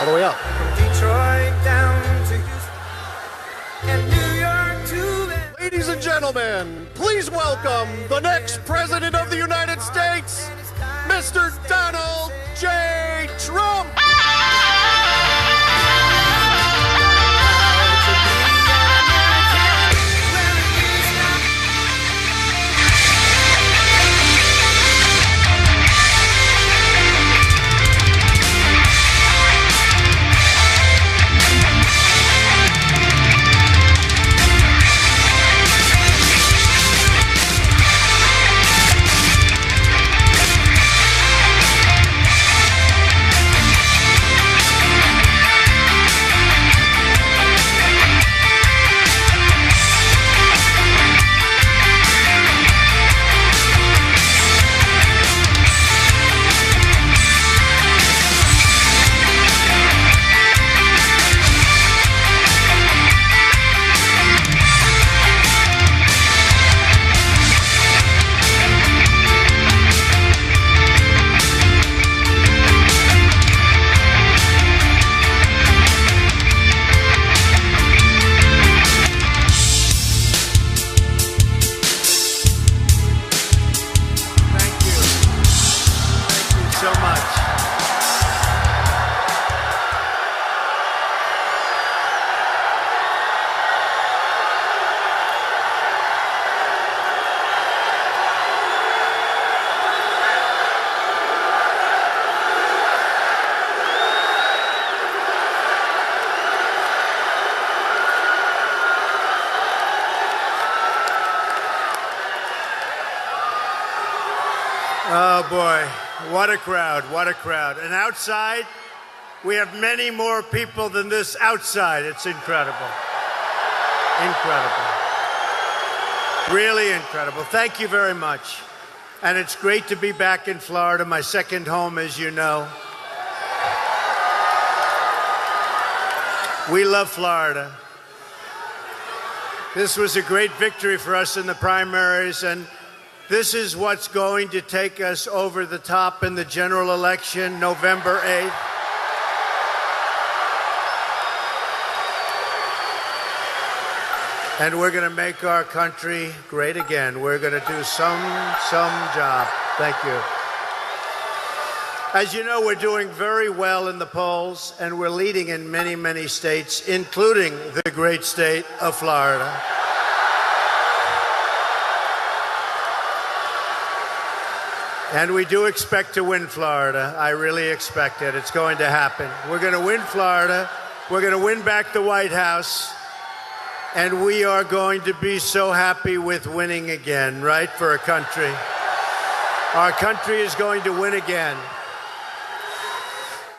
all the way up. Detroit down to Houston and New York to Ladies and gentlemen, please welcome the next President of the United States, Mr. Donald J. Trump. Oh, boy. What a crowd. What a crowd. And outside, we have many more people than this outside. It's incredible. Incredible. Really incredible. Thank you very much. And it's great to be back in Florida, my second home, as you know. We love Florida. This was a great victory for us in the primaries, and this is what's going to take us over the top in the general election, November 8th. And we're going to make our country great again. We're going to do some job. Thank you. As you know, we're doing very well in the polls, and we're leading in many, many states, including the great state of Florida. And we do expect to win Florida. I really expect it. It's going to happen. We're going to win Florida. We're going to win back the White House. And we are going to be so happy with winning again, right, for a country. Our country is going to win again.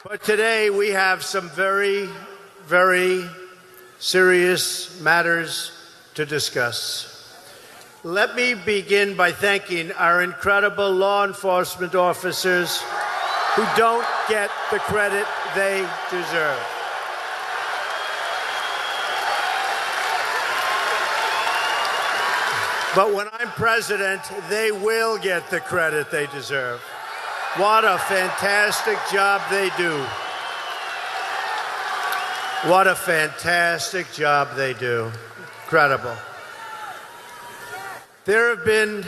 But today we have some very, very serious matters to discuss. Let me begin by thanking our incredible law enforcement officers who don't get the credit they deserve. But when I'm president, they will get the credit they deserve. What a fantastic job they do. What a fantastic job they do. Incredible. There have been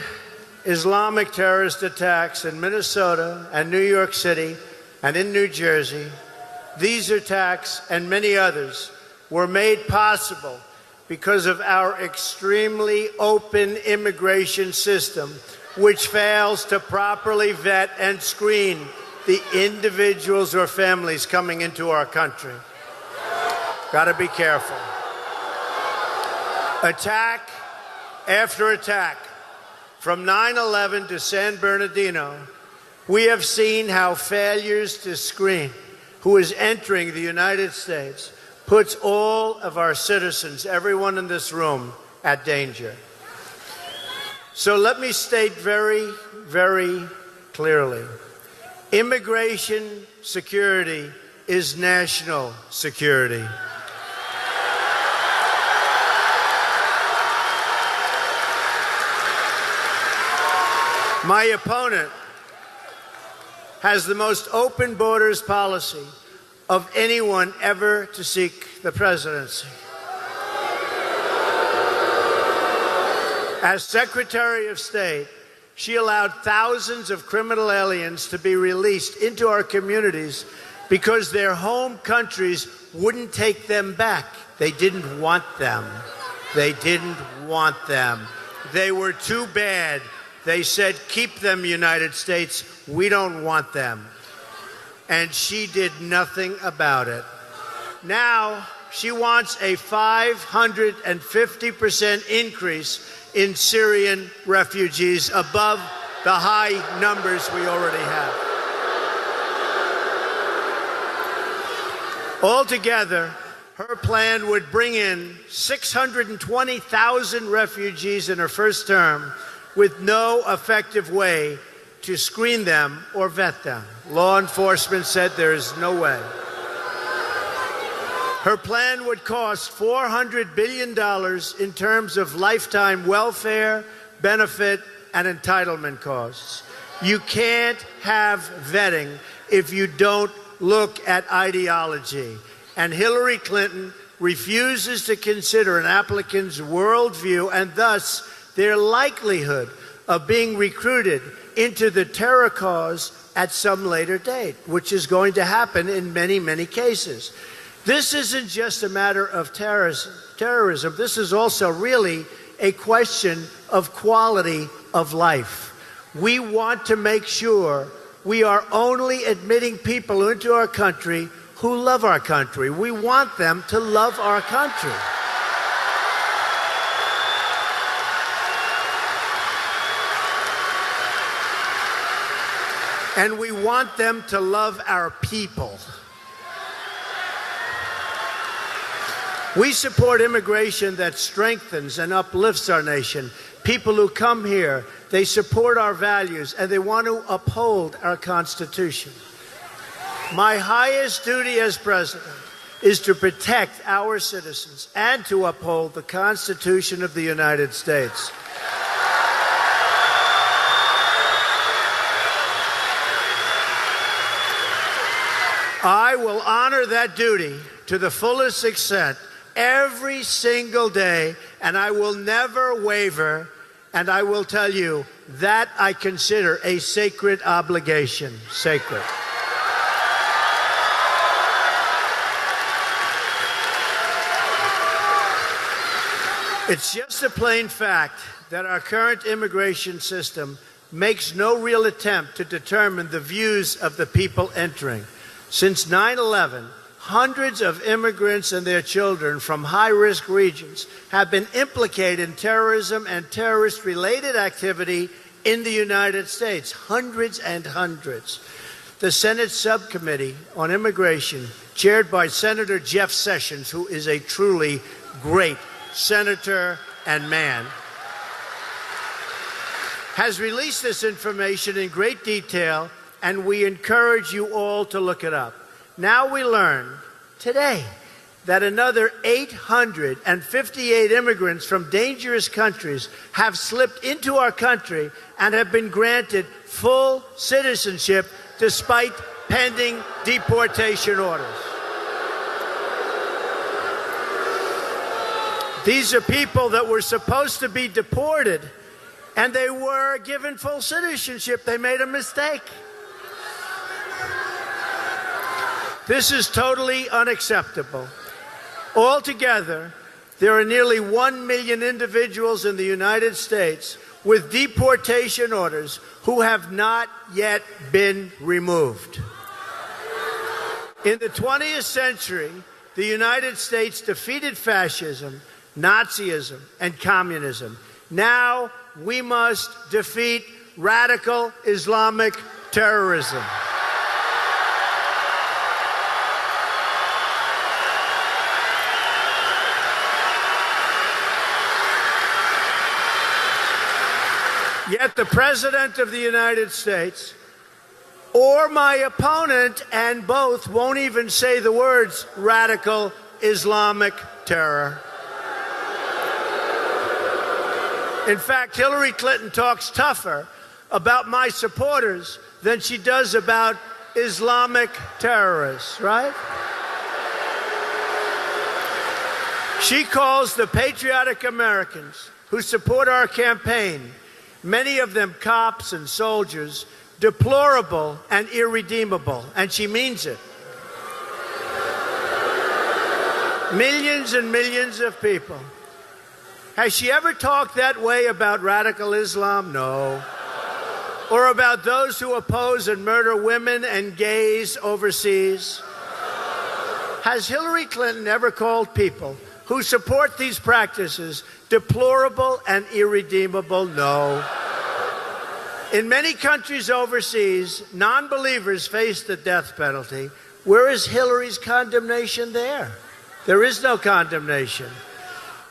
Islamic terrorist attacks in Minnesota and New York City and in New Jersey. These attacks and many others were made possible because of our extremely open immigration system, which fails to properly vet and screen the individuals or families coming into our country. Got to be careful. Attack after attack, from 9/11 to San Bernardino, we have seen how failures to screen who is entering the United States puts all of our citizens, everyone in this room, at danger. So let me state very, very clearly, immigration security is national security. My opponent has the most open borders policy, of anyone ever to seek the presidency. As Secretary of State, she allowed thousands of criminal aliens to be released into our communities because their home countries wouldn't take them back. They didn't want them. They didn't want them. They were too bad. They said, keep them, United States. We don't want them. And she did nothing about it. Now, she wants a 550% increase in Syrian refugees above the high numbers we already have. Altogether, her plan would bring in 620,000 refugees in her first term with no effective way to screen them or vet them. Law enforcement said there is no way. Her plan would cost $400 billion in terms of lifetime welfare, benefit, and entitlement costs. You can't have vetting if you don't look at ideology. And Hillary Clinton refuses to consider an applicant's worldview and thus their likelihood of being recruited into the terror cause at some later date, which is going to happen in many, many cases. This isn't just a matter of terrorism. This is also really a question of quality of life. We want to make sure we are only admitting people into our country who love our country. We want them to love our country. And we want them to love our people. We support immigration that strengthens and uplifts our nation. People who come here, they support our values and they want to uphold our Constitution. My highest duty as president is to protect our citizens and to uphold the Constitution of the United States. I will honor that duty to the fullest extent every single day, and I will never waver, and I will tell you that I consider a sacred obligation. Sacred. It's just a plain fact that our current immigration system makes no real attempt to determine the views of the people entering. Since 9/11, hundreds of immigrants and their children from high-risk regions have been implicated in terrorism and terrorist-related activity in the United States. Hundreds and hundreds. The Senate Subcommittee on Immigration, chaired by Senator Jeff Sessions, who is a truly great senator and man, has released this information in great detail, and we encourage you all to look it up. Now we learn today that another 858 immigrants from dangerous countries have slipped into our country and have been granted full citizenship despite pending deportation orders. These are people that were supposed to be deported, and they were given full citizenship. They made a mistake. This is totally unacceptable. Altogether, there are nearly 1 million individuals in the United States with deportation orders who have not yet been removed. In the 20th century, the United States defeated fascism, Nazism, and communism. Now we must defeat radical Islamic terrorism. Yet the President of the United States or my opponent, and both, won't even say the words radical Islamic terror. In fact, Hillary Clinton talks tougher about my supporters than she does about Islamic terrorists, right? She calls the patriotic Americans who support our campaign, many of them cops and soldiers, deplorable and irredeemable, and she means it. Millions and millions of people. Has she ever talked that way about radical Islam? No. Or about those who oppose and murder women and gays overseas? Has Hillary Clinton ever called people who support these practices deplorable and irredeemable? No. In many countries overseas, non-believers face the death penalty. Where is Hillary's condemnation there? There is no condemnation.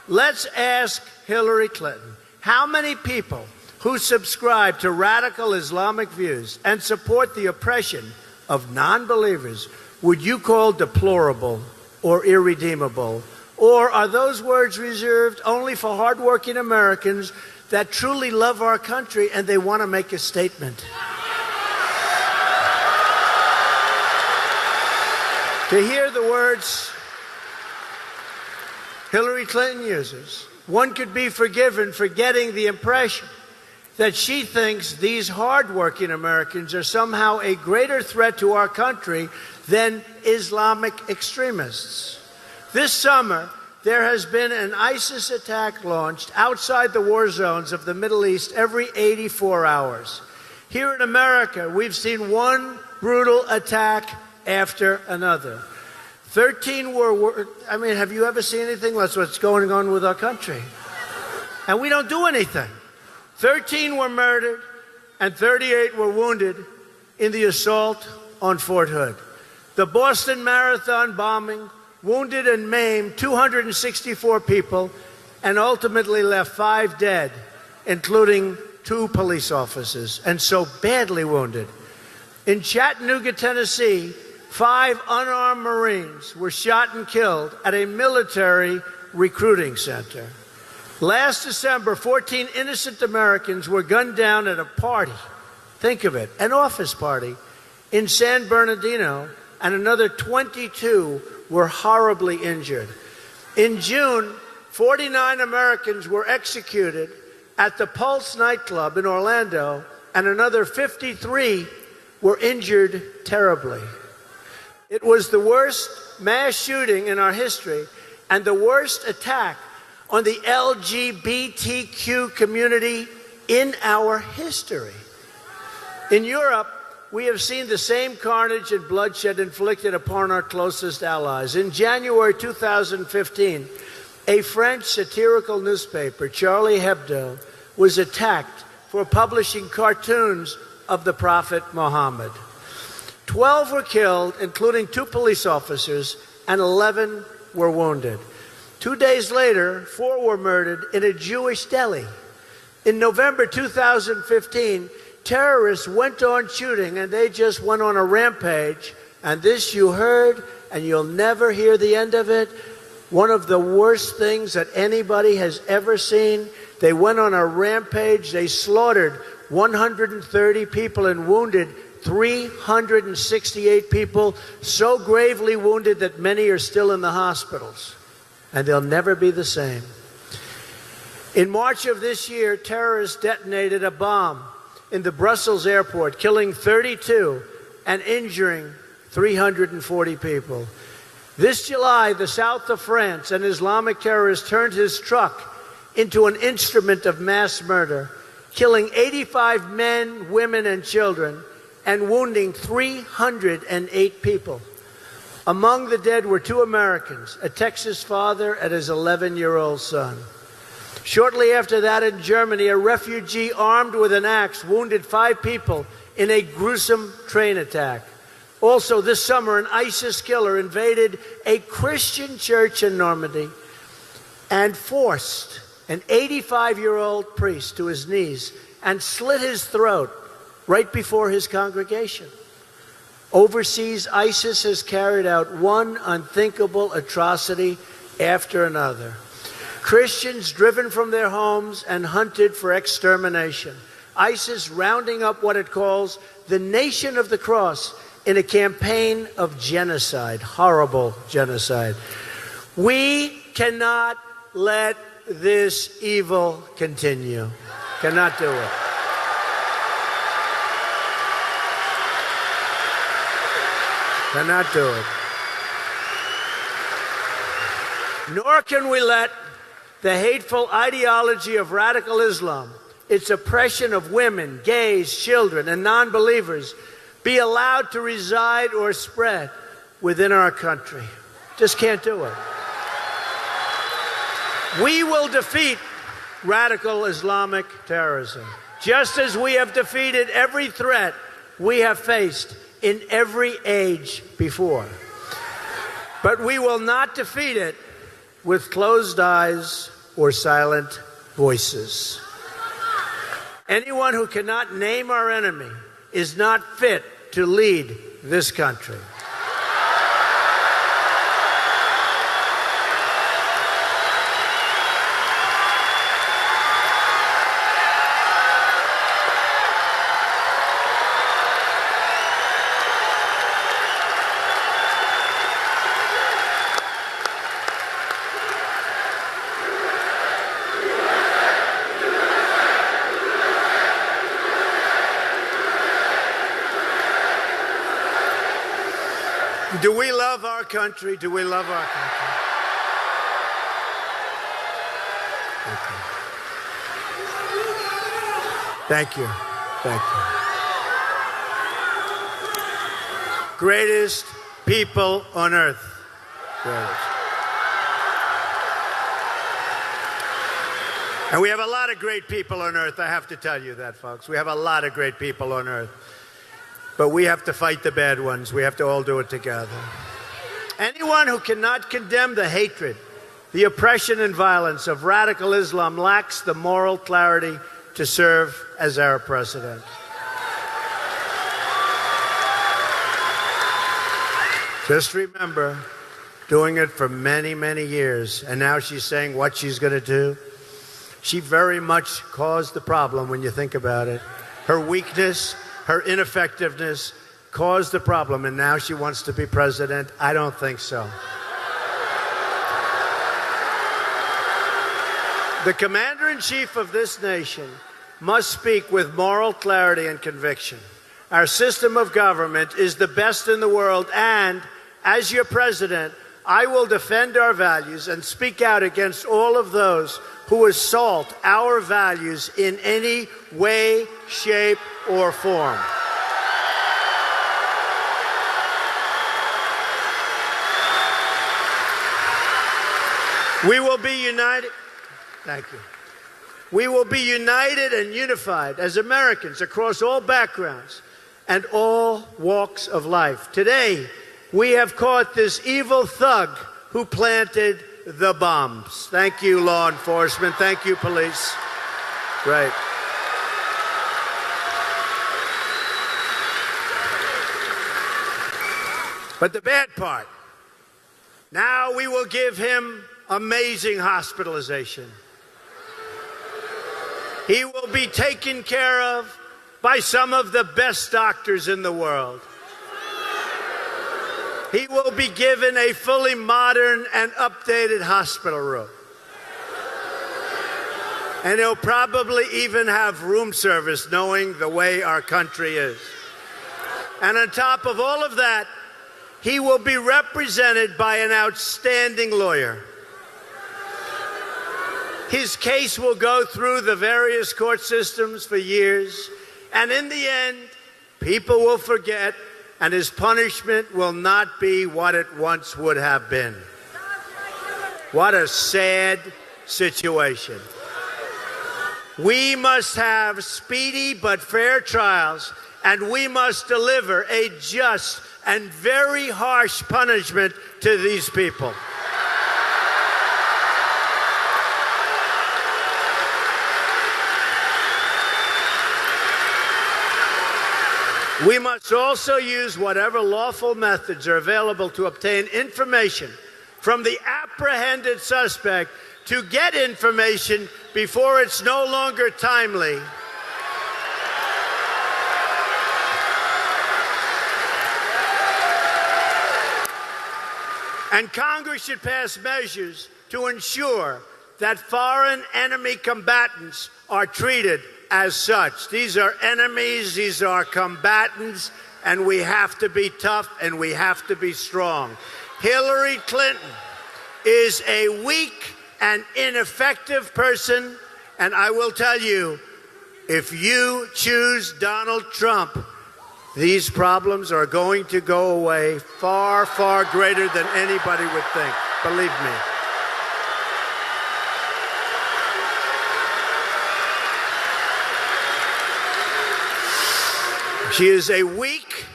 Let's ask Hillary Clinton, how many people who subscribe to radical Islamic views and support the oppression of non-believers would you call deplorable or irredeemable? Or are those words reserved only for hardworking Americans that truly love our country and they want to make a statement? To hear the words Hillary Clinton uses, one could be forgiven for getting the impression that she thinks these hardworking Americans are somehow a greater threat to our country than Islamic extremists. This summer, there has been an ISIS attack launched outside the war zones of the Middle East every 84 hours. Here in America, we've seen one brutal attack after another. 13 were, have you ever seen anything? That's what's going on with our country. And we don't do anything. 13 were murdered and 38 were wounded in the assault on Fort Hood. The Boston Marathon bombing wounded and maimed 264 people and ultimately left 5 dead, including 2 police officers, and so badly wounded. In Chattanooga, Tennessee, 5 unarmed Marines were shot and killed at a military recruiting center. Last December, 14 innocent Americans were gunned down at a party. Think of it, an office party in San Bernardino, and another 22 were horribly injured. In June, 49 Americans were executed at the Pulse nightclub in Orlando, and another 53 were injured terribly. It was the worst mass shooting in our history and the worst attack on the LGBTQ community in our history. In Europe, we have seen the same carnage and bloodshed inflicted upon our closest allies. In January 2015, a French satirical newspaper, Charlie Hebdo, was attacked for publishing cartoons of the Prophet Muhammad. 12 were killed, including 2 police officers, and 11 were wounded. 2 days later, 4 were murdered in a Jewish deli. In November 2015, terrorists went on shooting, and they just went on a rampage. And this you heard, and you'll never hear the end of it. One of the worst things that anybody has ever seen. They went on a rampage. They slaughtered 130 people and wounded 368 people, so gravely wounded that many are still in the hospitals. And they'll never be the same. In March of this year, terrorists detonated a bomb in the Brussels airport, killing 32 and injuring 340 people. This July, the south of France, an Islamic terrorist turned his truck into an instrument of mass murder, killing 85 men, women, and children, and wounding 308 people. Among the dead were 2 Americans, a Texas father and his 11-year-old son. Shortly after that, in Germany, a refugee armed with an axe wounded 5 people in a gruesome train attack. Also this summer, an ISIS killer invaded a Christian church in Normandy and forced an 85-year-old priest to his knees and slit his throat right before his congregation. Overseas, ISIS has carried out one unthinkable atrocity after another. Christians driven from their homes and hunted for extermination. ISIS rounding up what it calls the Nation of the Cross in a campaign of genocide, horrible genocide. We cannot let this evil continue. Cannot do it. Cannot do it. Nor can we let the hateful ideology of radical Islam, its oppression of women, gays, children, and non-believers, be allowed to reside or spread within our country. Just can't do it. We will defeat radical Islamic terrorism, just as we have defeated every threat we have faced in every age before. But we will not defeat it with closed eyes or silent voices. Anyone who cannot name our enemy is not fit to lead this country. Do we love our country? Do we love our country? Thank you. Thank you. Greatest people on earth. Greatest. And we have a lot of great people on earth. I have to tell you that, folks. We have a lot of great people on earth. But we have to fight the bad ones. We have to all do it together. Anyone who cannot condemn the hatred, the oppression and violence of radical Islam lacks the moral clarity to serve as our president. Just remember, doing it for many, many years, and now she's saying what she's going to do. She very much caused the problem when you think about it. Her weakness, her ineffectiveness caused the problem, and now she wants to be president? I don't think so. The commander-in-chief of this nation must speak with moral clarity and conviction. Our system of government is the best in the world, and as your president, I will defend our values and speak out against all of those who assault our values in any way, shape, or form. We will be united. Thank you. We will be united and unified as Americans across all backgrounds and all walks of life. Today, we have caught this evil thug who planted the bombs. Thank you, law enforcement. Thank you, police. Great. But the bad part, now we will give him amazing hospitalization. He will be taken care of by some of the best doctors in the world. He will be given a fully modern and updated hospital room. And he'll probably even have room service, knowing the way our country is. And on top of all of that, he will be represented by an outstanding lawyer. His case will go through the various court systems for years, and in the end, people will forget, and his punishment will not be what it once would have been. What a sad situation. We must have speedy but fair trials, and we must deliver a just and very harsh punishment to these people. We must also use whatever lawful methods are available to obtain information from the apprehended suspect to get information before it's no longer timely. And Congress should pass measures to ensure that foreign enemy combatants are treated as such. These are enemies, these are combatants, and we have to be tough and we have to be strong. Hillary Clinton is a weak and ineffective person, and I will tell you, if you choose Donald Trump, these problems are going to go away far, far greater than anybody would think. Believe me. She is a weak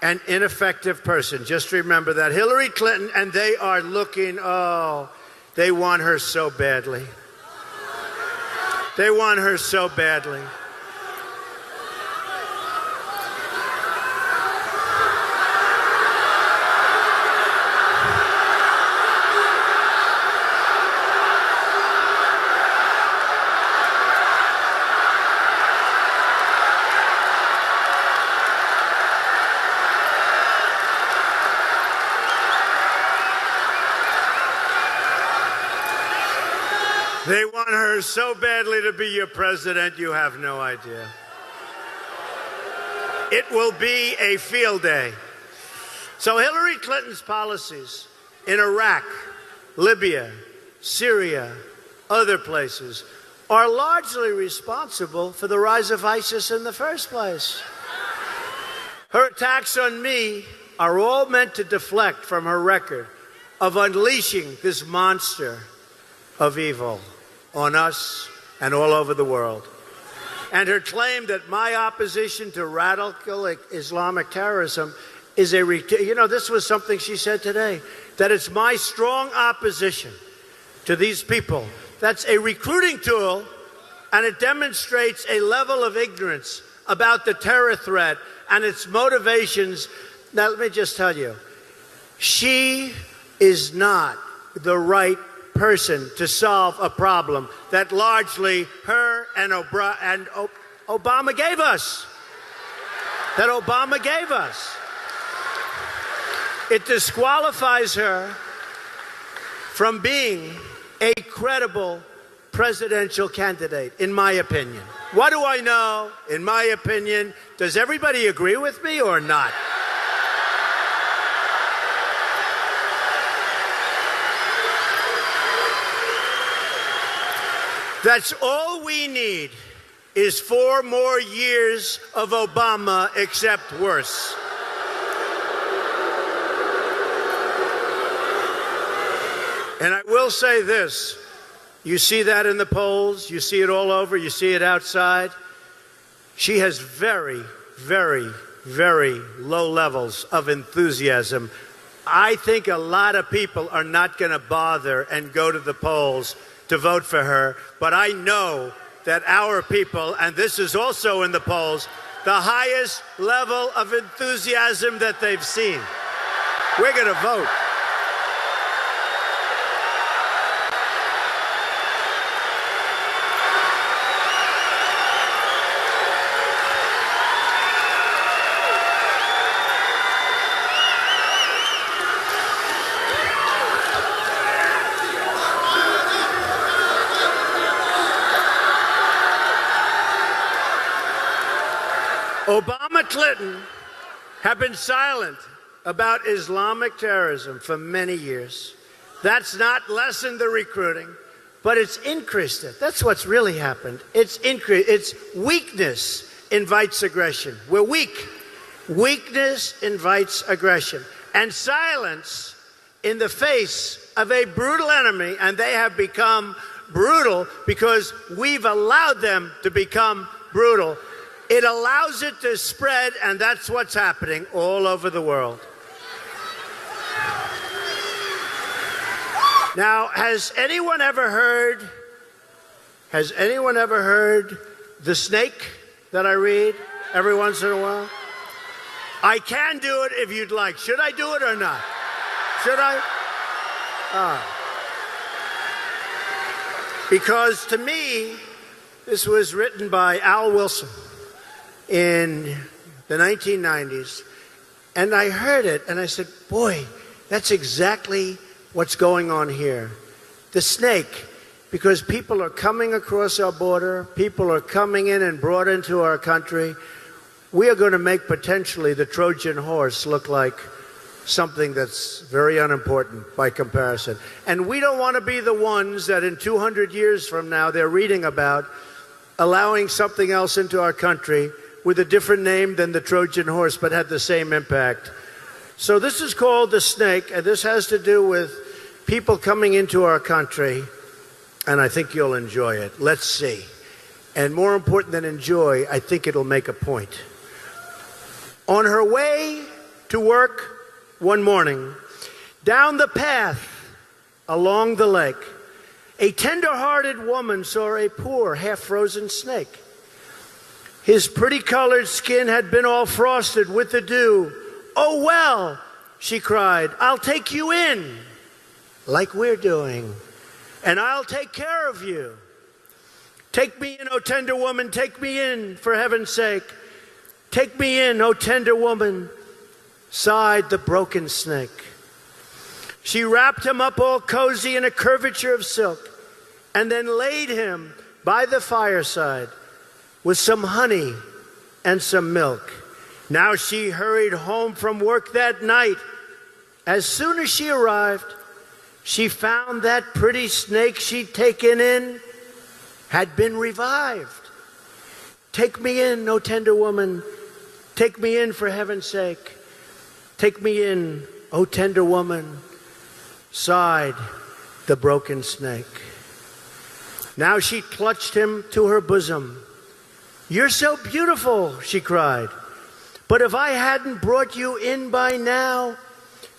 and ineffective person. Just remember that. Hillary Clinton, and they are looking, oh, they want her so badly. They want her so badly. They want her so badly to be your president, you have no idea. It will be a field day. So Hillary Clinton's policies in Iraq, Libya, Syria, other places are largely responsible for the rise of ISIS in the first place. Her attacks on me are all meant to deflect from her record of unleashing this monster of evil on us and all over the world. And her claim that my opposition to radical Islamic terrorism is this was something she said today, that it's my strong opposition to these people. That's a recruiting tool, and it demonstrates a level of ignorance about the terror threat and its motivations. Now, let me just tell you, she is not the right person to solve a problem that largely her and Obama gave us. That Obama gave us. It disqualifies her from being a credible presidential candidate, in my opinion. What do I know? In my opinion, does everybody agree with me or not? That's all we need is 4 more years of Obama, except worse. And I will say this. You see that in the polls. You see it all over. You see it outside. She has very, very, very low levels of enthusiasm. I think a lot of people are not going to bother and go to the polls to vote for her, but I know that our people, and this is also in the polls, the highest level of enthusiasm that they've seen. We're going to vote. Obama and Clinton have been silent about Islamic terrorism for many years. That's not lessened the recruiting, but it's increased it. That's what's really happened. It's increased. It's weakness invites aggression. We're weak. Weakness invites aggression. And silence in the face of a brutal enemy, and they have become brutal because we've allowed them to become brutal. It allows it to spread, and that's what's happening all over the world. Now, has anyone ever heard the snake that I read every once in a while? I can do it if you'd like. Should I do it or not? Should I? Because to me, this was written by Al Wilson in the 1990s, and I heard it, and I said, boy, that's exactly what's going on here. the snake, because people are coming across our border, people are coming in and brought into our country. We are going to make potentially the Trojan horse look like something that's very unimportant by comparison. And we don't want to be the ones that in 200 years from now they're reading about allowing something else into our country with a different name than the Trojan horse, but had the same impact. So this is called the snake, and this has to do with people coming into our country, and I think you'll enjoy it. Let's see. And more important than enjoy, I think it'll make a point. On her way to work one morning, down the path along the lake, a tender-hearted woman saw a poor, half-frozen snake. His pretty-colored skin had been all frosted with the dew. "Oh, well," she cried, "I'll take you in, like we're doing, and I'll take care of you. Take me in, oh tender woman, take me in, for heaven's sake. Take me in, oh tender woman," sighed the broken snake. She wrapped him up all cozy in a curvature of silk, and then laid him by the fireside with some honey and some milk. Now she hurried home from work that night. As soon as she arrived, she found that pretty snake she'd taken in had been revived. "Take me in, oh tender woman. Take me in, for heaven's sake. Take me in, oh tender woman," sighed the broken snake. Now she clutched him to her bosom. "You're so beautiful," she cried. "But if I hadn't brought you in by now,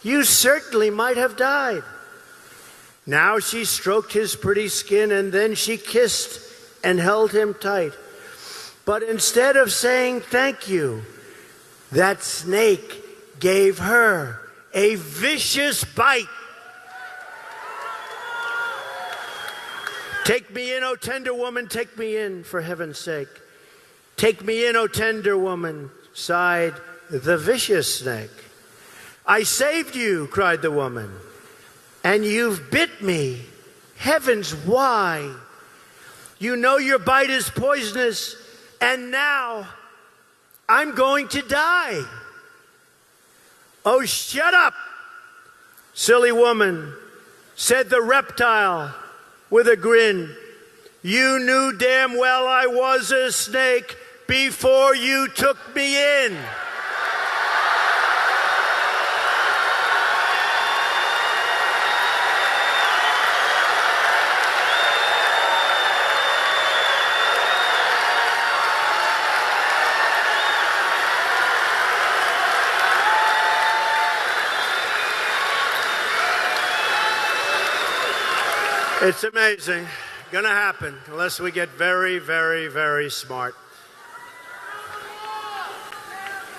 you certainly might have died." Now she stroked his pretty skin, and then she kissed and held him tight. But instead of saying thank you, that snake gave her a vicious bite. "Take me in, oh tender woman, take me in, for heaven's sake. Take me in, oh tender woman," sighed the vicious snake. "I saved you," cried the woman, "and you've bit me. Heavens, why? You know your bite is poisonous, and now I'm going to die." "Oh, shut up, silly woman," said the reptile with a grin. "You knew damn well I was a snake before you took me in." It's amazing. Gonna happen unless we get very, very, very smart.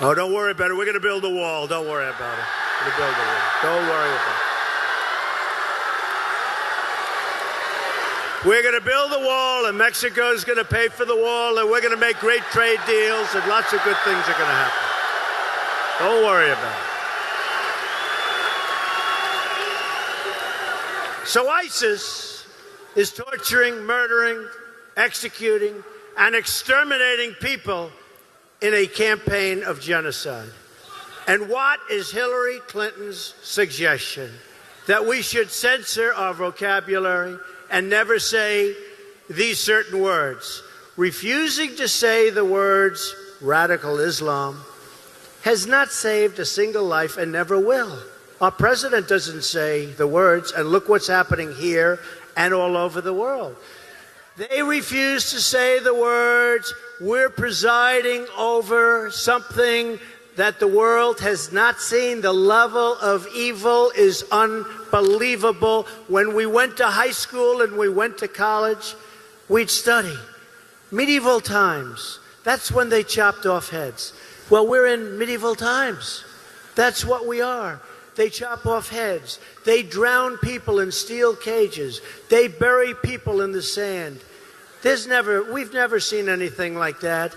Oh, don't worry about it. We're gonna build a wall. Don't worry about it. We're gonna build a wall. Don't worry about it. We're gonna build a wall, and Mexico's gonna pay for the wall, and we're gonna make great trade deals, and lots of good things are gonna happen. Don't worry about it. So ISIS is torturing, murdering, executing, and exterminating people in a campaign of genocide. And what is Hillary Clinton's suggestion? That we should censor our vocabulary and never say these certain words. Refusing to say the words radical Islam has not saved a single life and never will. Our president doesn't say the words, and look what's happening here and all over the world. They refuse to say the words, "We're presiding over something that the world has not seen. The level of evil is unbelievable." When we went to high school and we went to college, we'd study medieval times. That's when they chopped off heads. Well, we're in medieval times. That's what we are. They chop off heads. They drown people in steel cages. They bury people in the sand. We've never seen anything like that.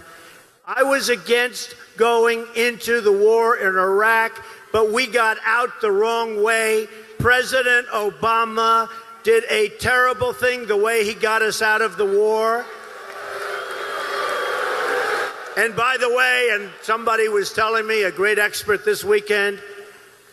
I was against going into the war in Iraq, but we got out the wrong way. President Obama did a terrible thing the way he got us out of the war. And by the way, and somebody was telling me, a great expert this weekend,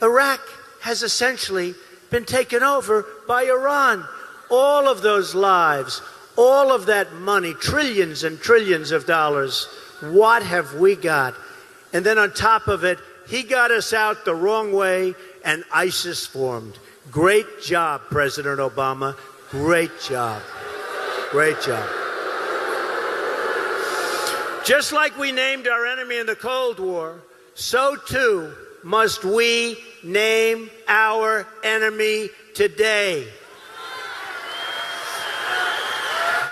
Iraq has essentially been taken over by Iran. All of those lives, all of that money, trillions and trillions of dollars, what have we got? And then on top of it, he got us out the wrong way and ISIS formed. Great job, President Obama. Great job. Great job. Just like we named our enemy in the Cold War, so too must we name our enemy today.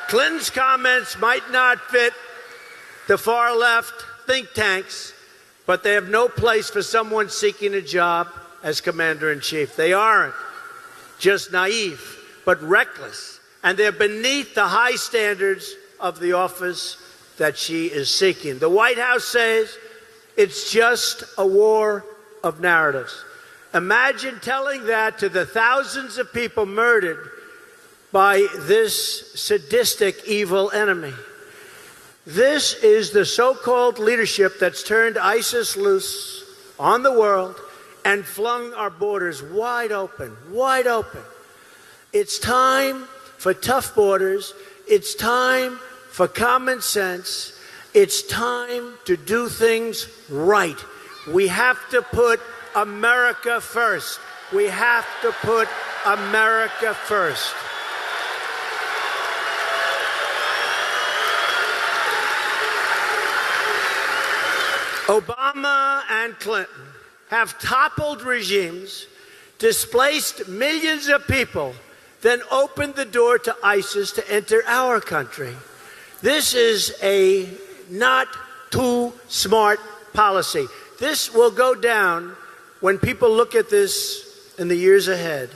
Clinton's comments might not fit the far left think tanks, but they have no place for someone seeking a job as commander-in-chief. They aren't just naive, but reckless, and they're beneath the high standards of the office that she is seeking. The White House says it's just a war of narratives. Imagine telling that to the thousands of people murdered by this sadistic, evil enemy. This is the so-called leadership that's turned ISIS loose on the world and flung our borders wide open, wide open. It's time for tough borders. It's time for common sense. It's time to do things right. We have to put America first. We have to put America first. Obama and Clinton have toppled regimes, displaced millions of people, then opened the door to ISIS to enter our country. This is a not too smart policy. This will go down, when people look at this in the years ahead,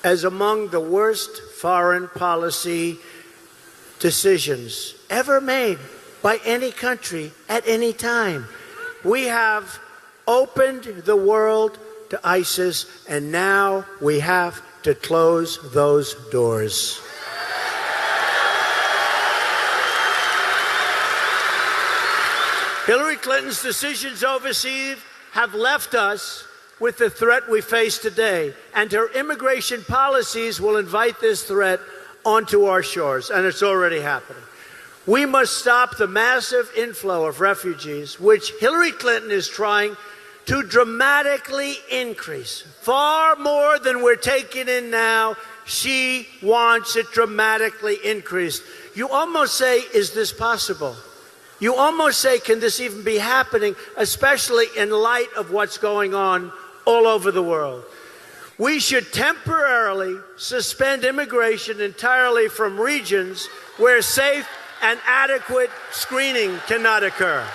as among the worst foreign policy decisions ever made by any country at any time. We have opened the world to ISIS, and now we have to close those doors. Hillary Clinton's decisions overseas have left us with the threat we face today, and her immigration policies will invite this threat onto our shores, and it's already happening. We must stop the massive inflow of refugees, which Hillary Clinton is trying to dramatically increase. Far more than we're taking in now. She wants it dramatically increased. You almost say, is this possible? You almost say, can this even be happening, especially in light of what's going on all over the world? We should temporarily suspend immigration entirely from regions where safe and adequate screening cannot occur.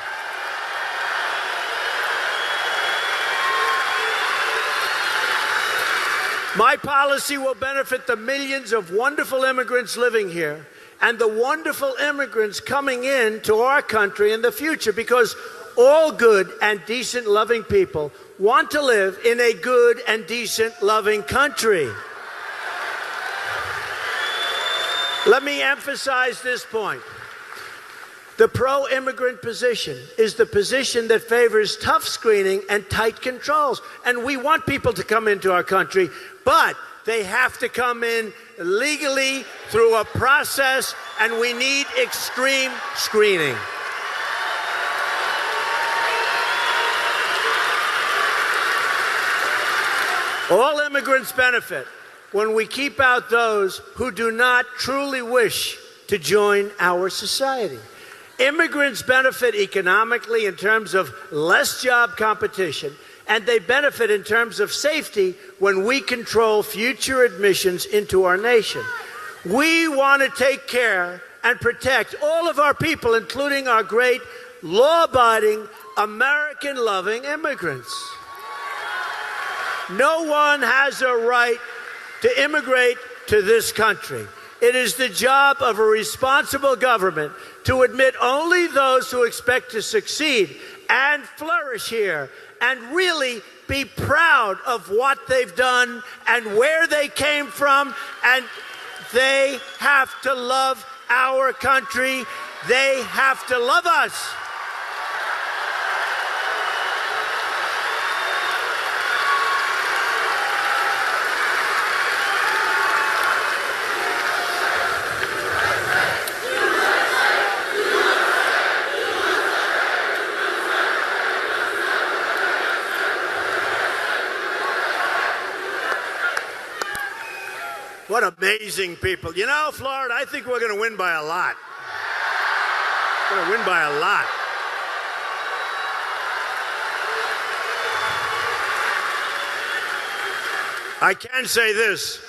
My policy will benefit the millions of wonderful immigrants living here and the wonderful immigrants coming in to our country in the future, because all good and decent, loving people want to live in a good and decent, loving country. Let me emphasize this point. The pro-immigrant position is the position that favors tough screening and tight controls. And we want people to come into our country, but they have to come in legally through a process, and we need extreme screening. All immigrants benefit when we keep out those who do not truly wish to join our society. Immigrants benefit economically in terms of less job competition, and they benefit in terms of safety when we control future admissions into our nation. We want to take care and protect all of our people, including our great law-abiding, American-loving immigrants. No one has a right to immigrate to this country. It is the job of a responsible government to admit only those who expect to succeed and flourish here and really be proud of what they've done and where they came from, and they have to love our country. They have to love us. What amazing people. You know, Florida, I think we're going to win by a lot. We're going to win by a lot. I can say this.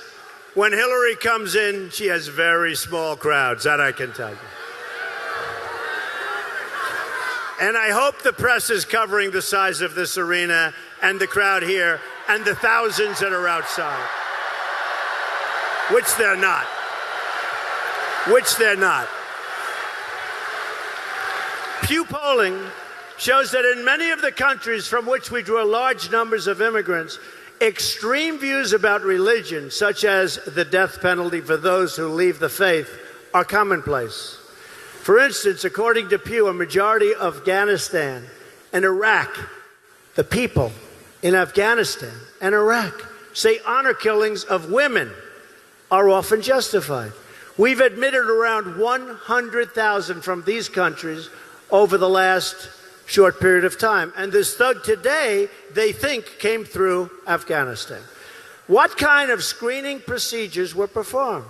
When Hillary comes in, she has very small crowds. That I can tell you. And I hope the press is covering the size of this arena and the crowd here and the thousands that are outside. Which they're not. Which they're not. Pew polling shows that in many of the countries from which we draw large numbers of immigrants, extreme views about religion, such as the death penalty for those who leave the faith, are commonplace. For instance, according to Pew, a majority of Afghanistan and Iraq, the people in Afghanistan and Iraq say honor killings of women are often justified. We've admitted around 100,000 from these countries over the last short period of time. And this thug today, they think, came through Afghanistan. What kind of screening procedures were performed?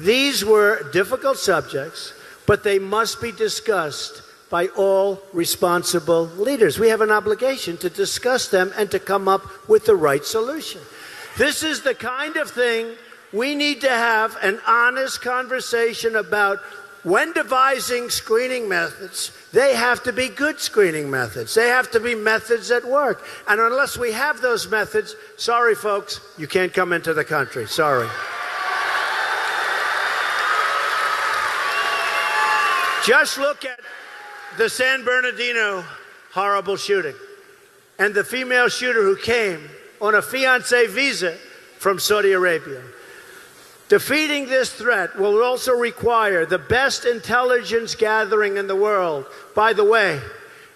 These were difficult subjects, but they must be discussed by all responsible leaders. We have an obligation to discuss them and to come up with the right solution. This is the kind of thing we need to have an honest conversation about. When devising screening methods, they have to be good screening methods. They have to be methods that work. And unless we have those methods, sorry, folks, you can't come into the country. Sorry. Just look at the San Bernardino horrible shooting and the female shooter who came on a fiancé visa from Saudi Arabia. Defeating this threat will also require the best intelligence gathering in the world. By the way,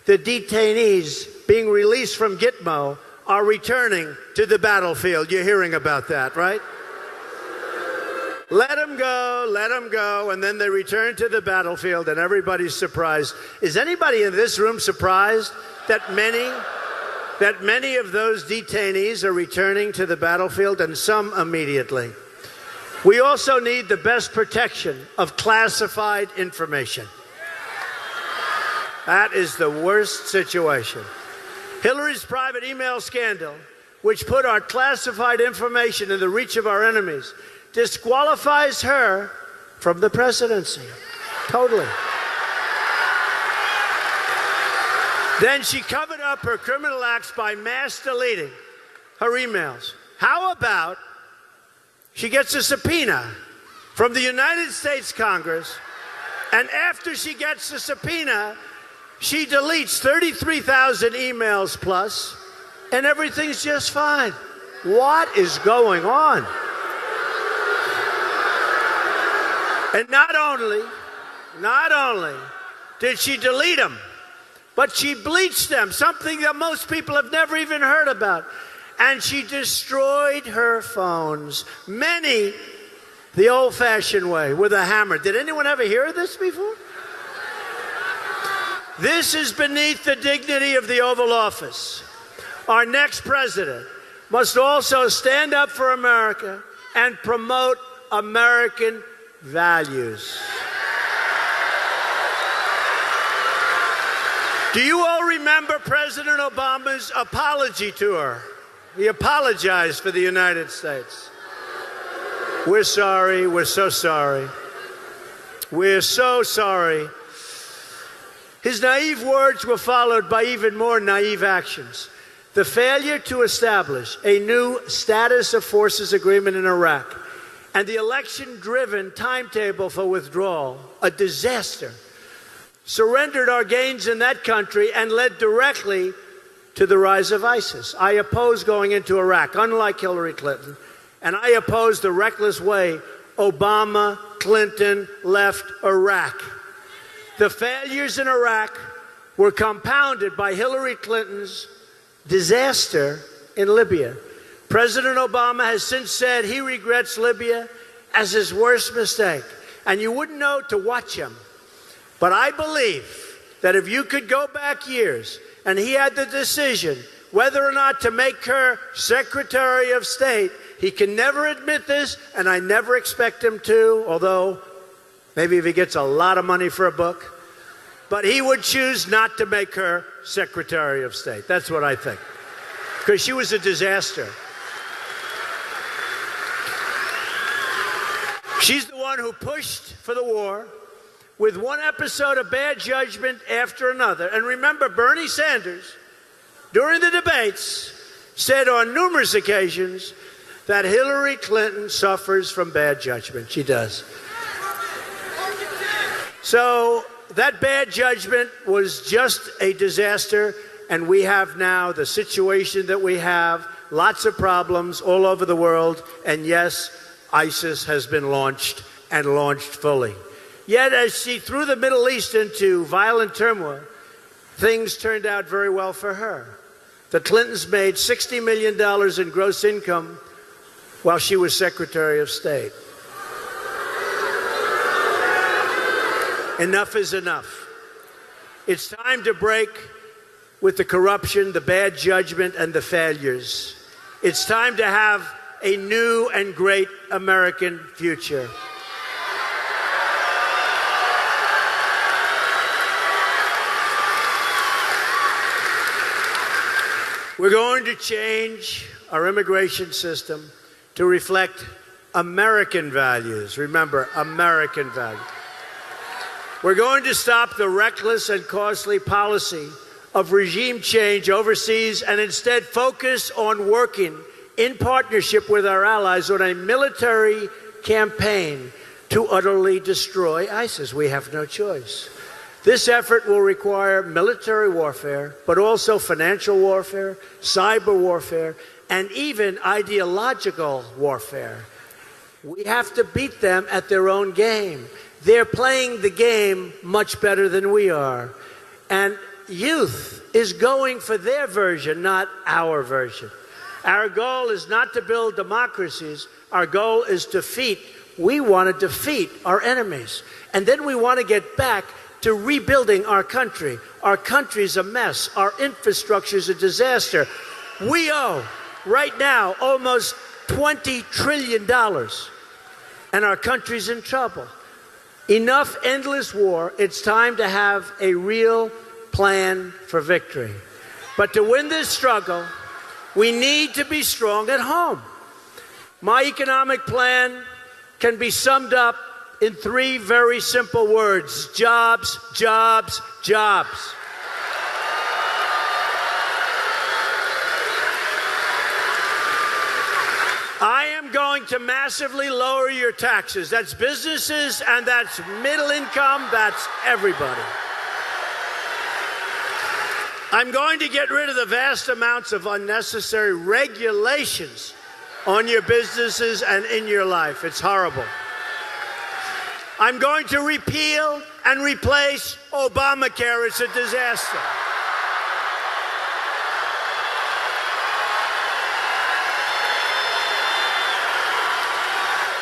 the detainees being released from Gitmo are returning to the battlefield. You're hearing about that, right? Let them go, and then they return to the battlefield, and everybody's surprised. Is anybody in this room surprised that many of those detainees are returning to the battlefield, and some immediately? We also need the best protection of classified information. That is the worst situation. Hillary's private email scandal, which put our classified information in the reach of our enemies, disqualifies her from the presidency. Totally. Then she covered up her criminal acts by mass deleting her emails. How about she gets a subpoena from the United States Congress, and after she gets the subpoena, she deletes 33,000 emails plus, and everything's just fine. What is going on? And not only did she delete them, but she bleached them, something that most people have never even heard about. And she destroyed her phones, many the old-fashioned way, with a hammer. Did anyone ever hear of this before? This is beneath the dignity of the Oval Office. Our next president must also stand up for America and promote American values. Do you all remember President Obama's apology to her? He apologized for the United States. We're sorry. We're so sorry. We're so sorry. His naive words were followed by even more naive actions. The failure to establish a new status of forces agreement in Iraq and the election-driven timetable for withdrawal, a disaster, surrendered our gains in that country and led directly to the rise of ISIS. I oppose going into Iraq, unlike Hillary Clinton, and I oppose the reckless way Obama, Clinton left Iraq. The failures in Iraq were compounded by Hillary Clinton's disaster in Libya. President Obama has since said he regrets Libya as his worst mistake. And you wouldn't know to watch him. But I believe that if you could go back years and he had the decision whether or not to make her Secretary of State, he can never admit this, and I never expect him to, although maybe if he gets a lot of money for a book. But he would choose not to make her Secretary of State. That's what I think. Because she was a disaster. She's the one who pushed for the war with one episode of bad judgment after another. And remember, Bernie Sanders, during the debates, said on numerous occasions that Hillary Clinton suffers from bad judgment. She does. So that bad judgment was just a disaster, and we have now the situation that we have, lots of problems all over the world, and yes, ISIS has been launched and launched fully. Yet as she threw the Middle East into violent turmoil, things turned out very well for her. The Clintons made $60 million in gross income while she was Secretary of State. Enough is enough. It's time to break with the corruption, the bad judgment, and the failures. It's time to have a new and great American future. We're going to change our immigration system to reflect American values. Remember, American values. We're going to stop the reckless and costly policy of regime change overseas and instead focus on working in partnership with our allies on a military campaign to utterly destroy ISIS. We have no choice. This effort will require military warfare, but also financial warfare, cyber warfare, and even ideological warfare. We have to beat them at their own game. They're playing the game much better than we are. And youth is going for their version, not our version. Our goal is not to build democracies. Our goal is to defeat. We want to defeat our enemies. And then we want to get back to rebuilding our country. Our country's a mess. Our infrastructure's a disaster. We owe, right now, almost $20 trillion. And our country's in trouble. Enough endless war. It's time to have a real plan for victory. But to win this struggle, we need to be strong at home. My economic plan can be summed up in 3 very simple words: jobs, jobs, jobs. I am going to massively lower your taxes. That's businesses and that's middle income, that's everybody. I'm going to get rid of the vast amounts of unnecessary regulations on your businesses and in your life. It's horrible. I'm going to repeal and replace Obamacare. It's a disaster.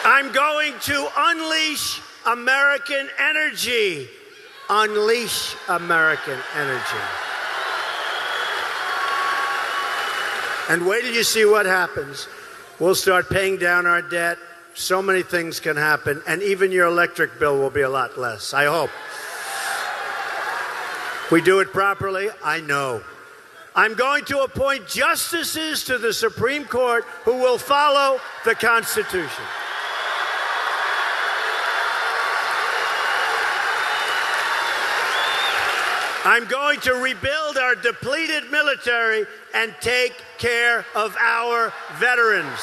I'm going to unleash American energy. Unleash American energy. And wait till you see what happens. We'll start paying down our debt. So many things can happen, and even your electric bill will be a lot less, I hope. We do it properly, I know. I'm going to appoint justices to the Supreme Court who will follow the Constitution. I'm going to rebuild our depleted military and take care of our veterans.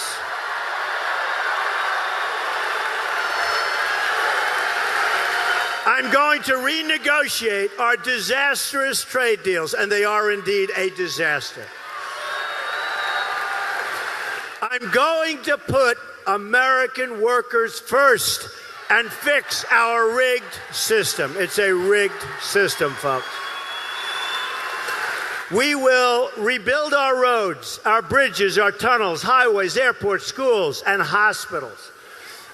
I'm going to renegotiate our disastrous trade deals, and they are indeed a disaster. I'm going to put American workers first and fix our rigged system. It's a rigged system, folks. We will rebuild our roads, our bridges, our tunnels, highways, airports, schools, and hospitals.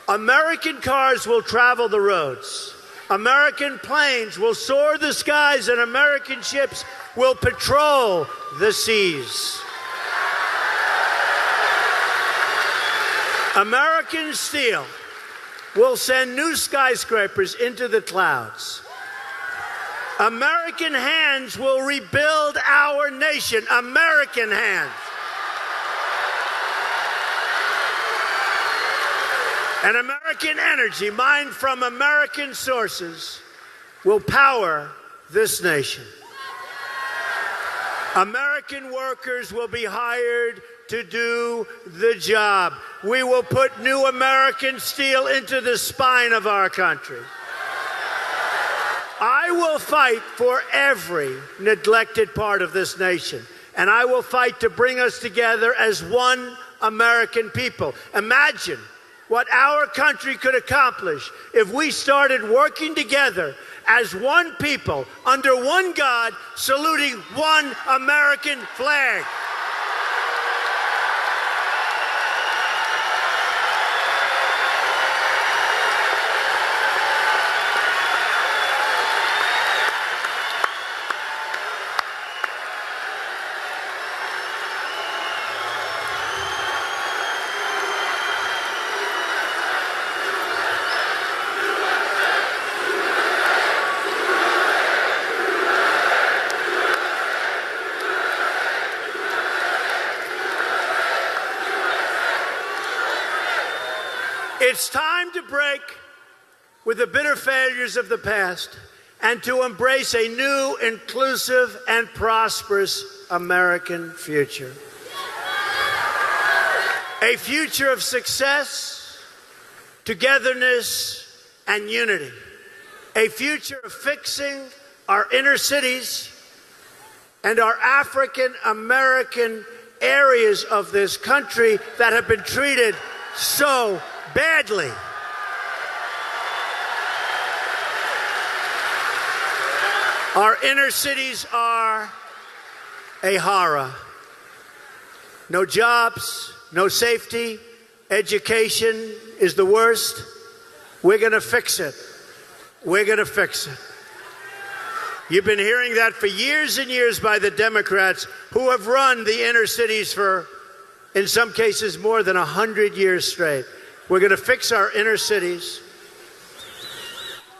American cars will travel the roads. American planes will soar the skies, and American ships will patrol the seas. American steel will send new skyscrapers into the clouds. American hands will rebuild our nation. American hands. And American energy, mined from American sources, will power this nation. American workers will be hired to do the job. We will put new American steel into the spine of our country. I will fight for every neglected part of this nation, and I will fight to bring us together as one American people. Imagine what our country could accomplish if we started working together as one people, under one God, saluting one American flag. It's time to break with the bitter failures of the past and to embrace a new, inclusive, and prosperous American future. A future of success, togetherness, and unity. A future of fixing our inner cities and our African American areas of this country that have been treated so badly. Our inner cities are a horror. No jobs, no safety, education is the worst. We're going to fix it. We're going to fix it. You've been hearing that for years and years by the Democrats who have run the inner cities for, in some cases, more than 100 years straight. We're going to fix our inner cities,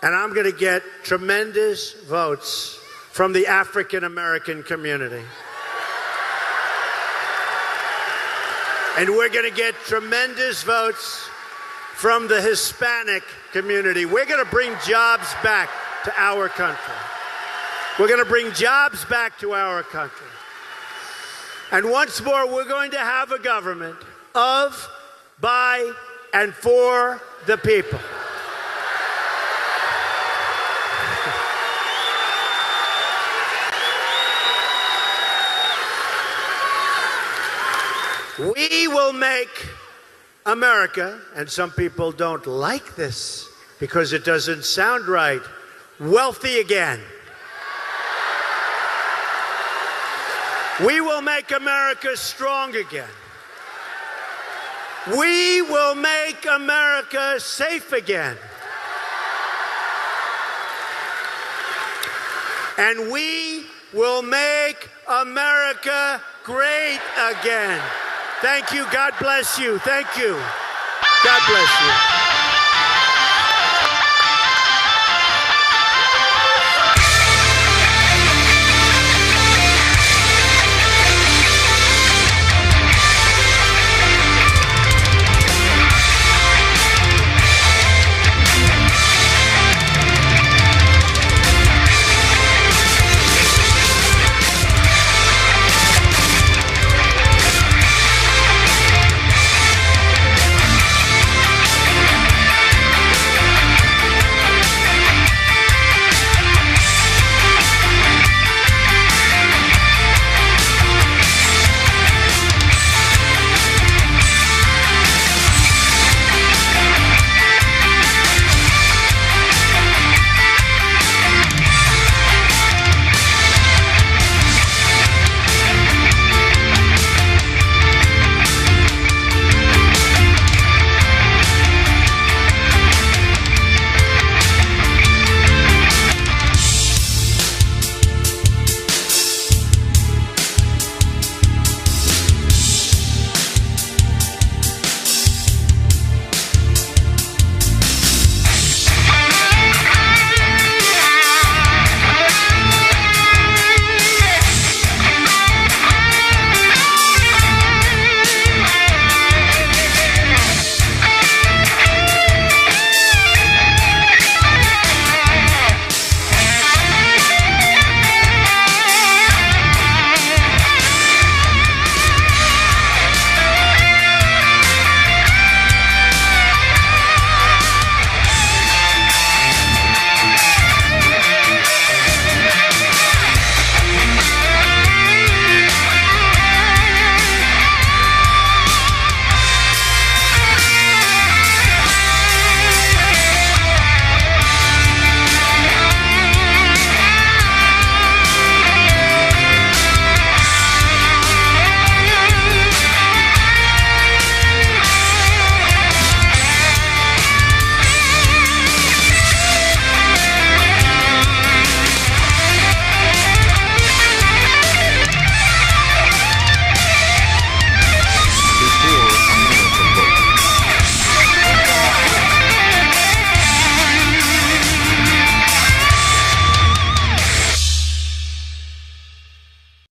and I'm going to get tremendous votes from the African American community. And we're going to get tremendous votes from the Hispanic community. We're going to bring jobs back to our country. We're going to bring jobs back to our country. And once more, we're going to have a government of, by, and for the people. We will make America, and some people don't like this because it doesn't sound right, wealthy again. We will make America strong again. We will make America safe again. And we will make America great again. Thank you. God bless you. Thank you. God bless you.